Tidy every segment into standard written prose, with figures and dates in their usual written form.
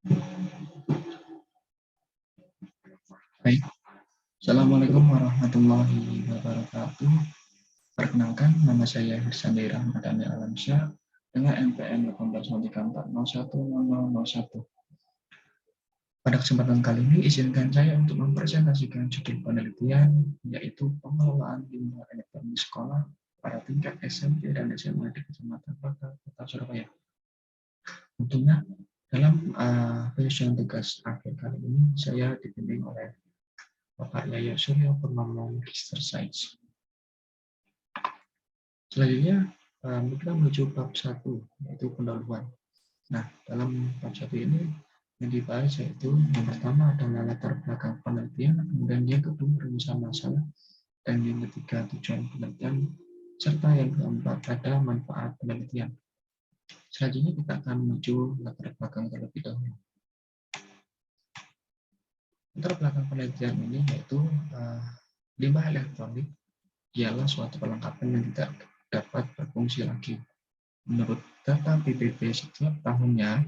Baik, Assalamualaikum warahmatullahi wabarakatuh. Perkenalkan, nama saya Hirsandi Rahmadani Alamsyah dengan NPM 1834010001. Pada kesempatan kali ini, izinkan saya untuk mempresentasikan judul penelitian, yaitu pengelolaan limbah elektronik sekolah pada tingkat SMP dan SMA di Kecamatan Bakal, Kota Surabaya. Tentunya dalam penyusunan tugas akhir kali ini, saya dibimbing oleh Bapak Yayo Suryo Purnomo, Magister Sains. Selanjutnya, kita menuju bab 1, yaitu pendahuluan. Nah, dalam bab 1 ini yang dibahas yaitu yang pertama adalah latar belakang penelitian, kemudian yang kedua rumusan masalah, dan yang ketiga tujuan penelitian, serta yang keempat ada manfaat penelitian. Selanjutnya kita akan menuju latar belakang terlebih dahulu. Latar belakang penelitian ini yaitu limbah elektronik ialah suatu perlengkapan yang tidak dapat berfungsi lagi. Menurut data PBB setiap tahunnya,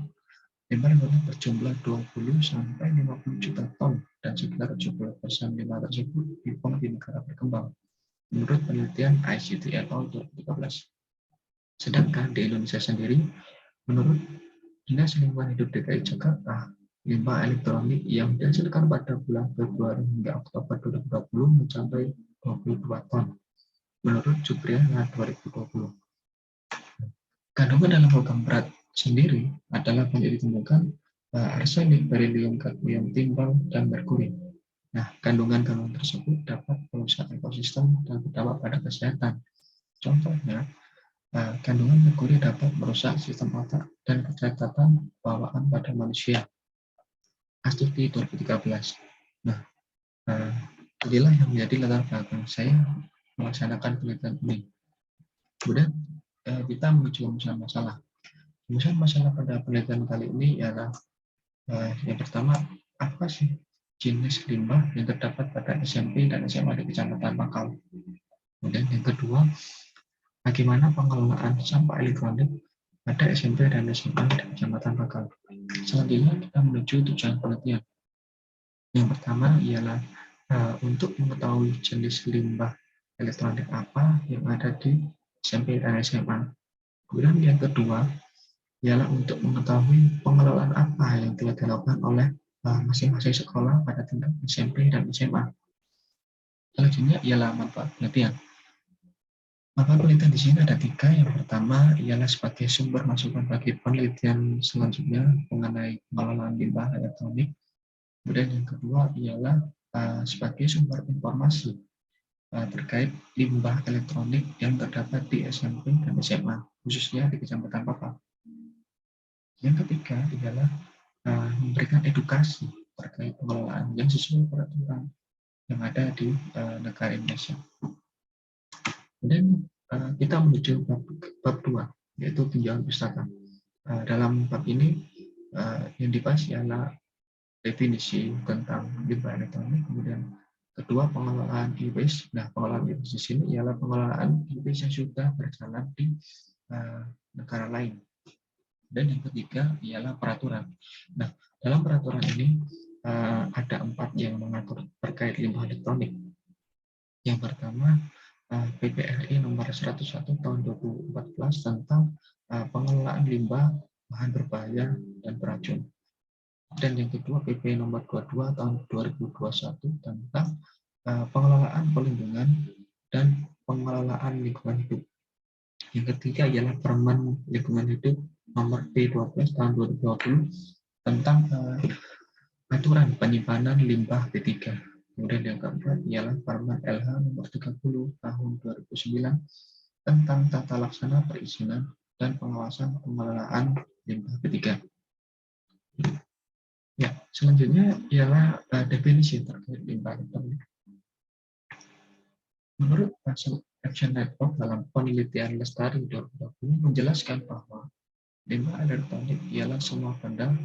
limbah elektronik berjumlah 20 sampai 50 juta ton dan sekitar 70% limbah tersebut dibuang di negara berkembang. Menurut penelitian ICT et al. 2013. Sedangkan di Indonesia sendiri, menurut Dinas Lingkungan Hidup DKI Jakarta, limbah elektronik yang dihasilkan pada bulan Februari hingga Oktober 2020 mencapai 22 ton. Menurut Jubriana 2020. Kandungan dalam logam berat sendiri adalah banyak ditemukan arsenik, berilium, kadmium, timbal, dan merkuri. Nah, kandungan-kandungan tersebut dapat merusak ekosistem dan berdampak pada kesehatan. Contohnya, kandungan merkuri dapat merusak sistem otak dan kecacatan bawaan pada manusia. Astuti 2013. Nah, inilah yang menjadi latar belakang saya melaksanakan penelitian ini. Kemudian kita menuju rumusan masalah. Rumusan masalah pada penelitian kali ini ialah yang pertama, apa sih jenis limbah yang terdapat pada SMP dan SMA di Kecamatan Bakal. Kemudian yang kedua, bagaimana pengelolaan sampah elektronik pada SMP dan SMA di Kecamatan Bakal. Selanjutnya kita menuju tujuan penelitian. Yang pertama ialah untuk mengetahui jenis limbah elektronik apa yang ada di SMP dan SMA. Kemudian yang kedua ialah untuk mengetahui pengelolaan apa yang telah dilakukan oleh masing-masing sekolah pada tingkat SMP dan SMA. Selanjutnya ialah manfaat penelitian. Manfaat penelitian di sini ada 3. Yang pertama ialah sebagai sumber masukan bagi penelitian selanjutnya mengenai pengelolaan limbah elektronik. Kemudian yang kedua ialah sebagai sumber informasi terkait limbah elektronik yang terdapat di SMP dan SMA, khususnya di Kecamatan Bakal. Yang ketiga ialah memberikan edukasi terkait pengelolaan yang sesuai peraturan yang ada di negara Indonesia. Kemudian kita menuju bab 2, yaitu tinjauan pustaka. Dalam bab ini yang dibahas ialah definisi tentang limbah elektronik, kemudian kedua pengelolaan e-waste. Nah, pengelolaan e-waste di sini ialah pengelolaan e-waste yang sudah berjalan di negara lain. Dan yang ketiga ialah peraturan. Nah, dalam peraturan ini ada 4 yang mengatur terkait limbah elektronik. Yang pertama, PPRI nomor 101 tahun 2014 tentang pengelolaan limbah bahan berbahaya dan beracun. Dan yang kedua, PP nomor 22 tahun 2021 tentang pengelolaan pelindungan dan pengelolaan lingkungan hidup. Yang ketiga ialah Permen Lingkungan Hidup nomor P12 tahun 2020 tentang aturan penyimpanan limbah P3. Kemudian yang keempat ialah Permen LH nomor 30 tahun 2009 tentang tata laksana perizinan dan pengawasan pengelolaan limbah P3. Ya, selanjutnya ialah definisi terkait limbah elektronik. Menurut Action Network dalam penelitian Lestari 2020 menjelaskan bahwa limbah elektronik ialah semua benda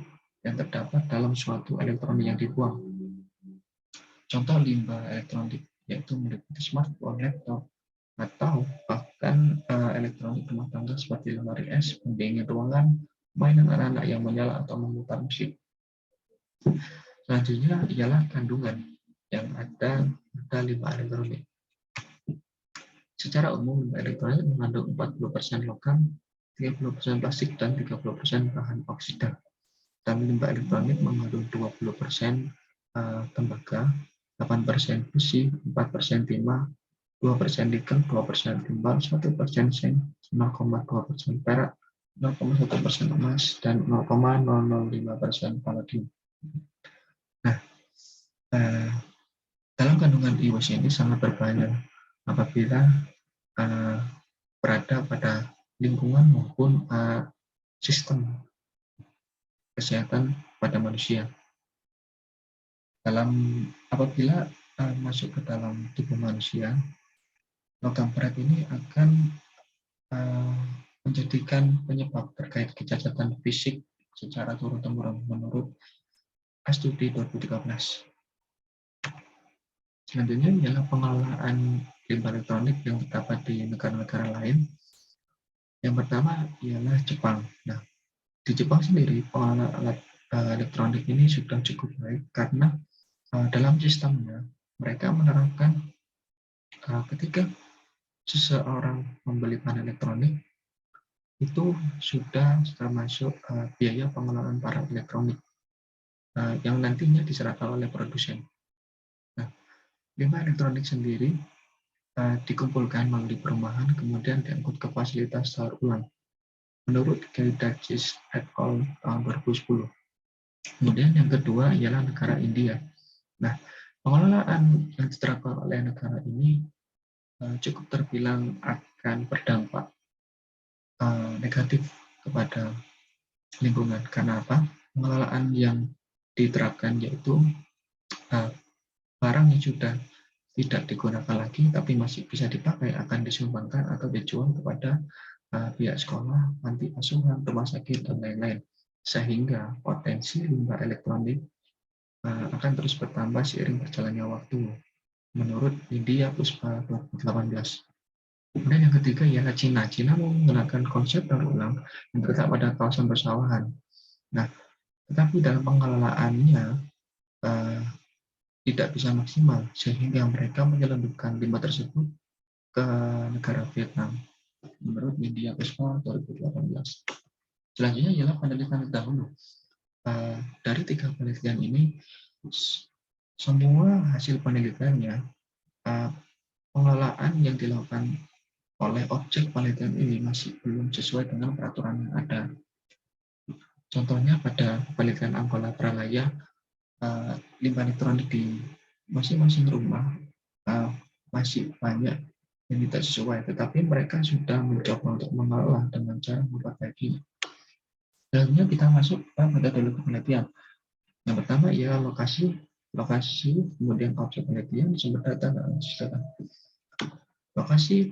yang terdapat dalam suatu elektronik yang dibuang. Contoh limbah elektronik yaitu meliputi smartphone, laptop, atau bahkan elektronik rumah tangga seperti lemari es, pendingin ruangan, mainan anak-anak yang menyala atau memutar musik. Selanjutnya ialah kandungan yang ada pada limbah elektronik. Secara umum, limbah elektronik mengandung 40% logam, 30% plastik, dan 30% bahan oksida. Dan limbah elektronik mengandung 20% tembaga, 8% besi, 4% timah, 2% nikel, 2% timbal, 1% zinc, 0,2% perak, 0,1% emas, dan 0,005% palladium. Nah, dalam kandungan IWOS ini sangat berbahaya apabila berada pada lingkungan maupun sistem kesehatan pada manusia. Apabila masuk ke dalam tubuh manusia, logam berat ini akan menjadikan penyebab terkait kecacatan fisik secara turun-temurun menurut studi 2013. Selanjutnya ialah pengelolaan limbah elektronik yang terdapat di negara-negara lain. Yang pertama ialah Jepang. Nah, di Jepang sendiri pengelolaan alat elektronik ini sudah cukup baik karena dalam sistemnya mereka menerapkan ketika seseorang membeli bahan elektronik itu sudah termasuk biaya pengelolaan barang elektronik yang nantinya diserahkan oleh produsen. Nah, limbah elektronik sendiri dikumpulkan melalui perumahan, kemudian diangkut ke fasilitas daur ulang. Menurut Gay Dachis et al. Tahun 2010. Kemudian yang kedua ialah negara India. Nah, pengelolaan yang diterapkan oleh negara ini cukup terbilang akan berdampak negatif kepada lingkungan. Karena apa? Pengelolaan yang diterapkan yaitu barang yang sudah tidak digunakan lagi tapi masih bisa dipakai akan disumbangkan atau dijual kepada pihak sekolah, panti asuhan, rumah sakit, dan lain-lain. Sehingga potensi limbah elektronik akan terus bertambah seiring berjalannya waktu. Menurut India Puspa 2018. Kemudian yang ketiga ialah Cina. Cina menggunakan konsep daur ulang yang terletak pada kawasan persawahan. Nah, tetapi dalam pengelolaannya tidak bisa maksimal, sehingga mereka menyelundupkan limbah tersebut ke negara Vietnam. Menurut Media Puspa 2018. Selanjutnya ialah penelitian terdahulu. Dari 3 penelitian ini, semua hasil penelitiannya, pengelolaan yang dilakukan oleh objek penelitian ini masih belum sesuai dengan peraturan yang ada. Contohnya pada penelitian Angkola Pralaya, limbah elektronik di masing-masing rumah masih banyak yang tidak sesuai, tetapi mereka sudah mencoba untuk mengelola dengan cara memperbaiki. Selanjutnya kita masuk ke metodologi penelitian. Yang pertama ialah lokasi, kemudian objek penelitian, sumber data, dan analisis data. Lokasi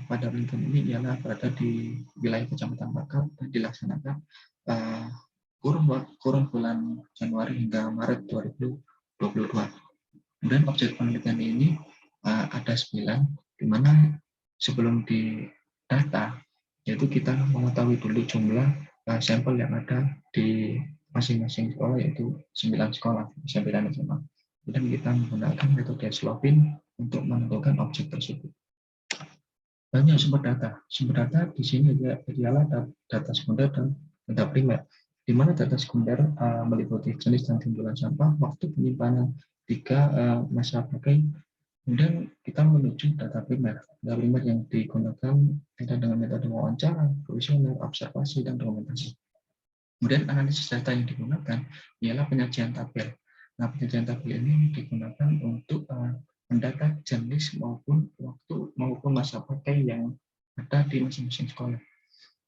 pada penelitian ini ialah berada di wilayah Kecamatan Bakau dan dilaksanakan kurun bulan Januari hingga Maret 2022. Kemudian objek penelitian ini ada 9, di mana sebelum didata, yaitu kita mengetahui dulu jumlah sampel yang ada di masing-masing sekolah, yaitu 9 sekolah, 9 SMA. Kemudian kita menggunakan metode Slovin untuk menentukan objek tersebut. Banyak sumber data. Sumber data di sini ialah data sekunder dan data primer, di mana data sekunder meliputi jenis dan timbulan sampah, waktu penyimpanan, 3 masa pakai. Kemudian kita menuju data primer. Data primer yang digunakan adalah dengan metode wawancara, kuesioner, observasi, dan dokumentasi. Kemudian analisis data yang digunakan ialah penyajian tabel. Nah, penyajian tabel ini digunakan untuk mendata jenis maupun waktu maupun masa pakai yang ada di masing-masing sekolah.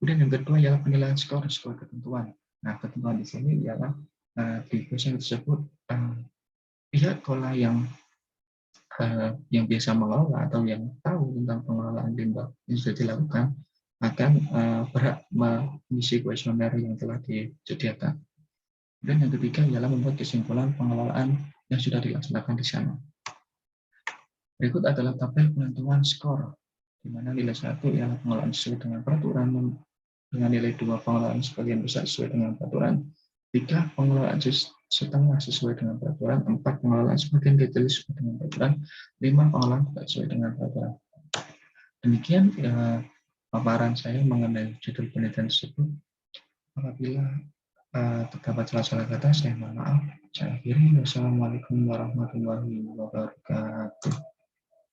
Kemudian yang kedua ialah penilaian skor ketentuan. Nah, ketentuan di sini ialah di kuesioner tersebut pihak sekolah yang biasa mengelola atau yang tahu tentang pengelolaan limbah yang sudah dilakukan akan berhak mengisi kuesioner yang telah disediakan. Dan yang ketiga ialah membuat kesimpulan pengelolaan yang sudah dilaksanakan di sana. Berikut adalah tabel penentuan skor, di mana nilai 1 ialah pengelolaan sesuai dengan peraturan, dengan nilai 2 pengelolaan sebagian besar sesuai dengan peraturan, 3. Pengelolaan setengah sesuai dengan peraturan. 4. Pengelolaan sebagian detail sesuai dengan peraturan. 5. Pengelolaan tidak sesuai dengan peraturan. Demikian paparan saya mengenai judul penelitian tersebut. Apabila terdapat salah-salah kata, saya mohon maaf. Saya akhiri. Wassalamualaikum warahmatullahi wabarakatuh.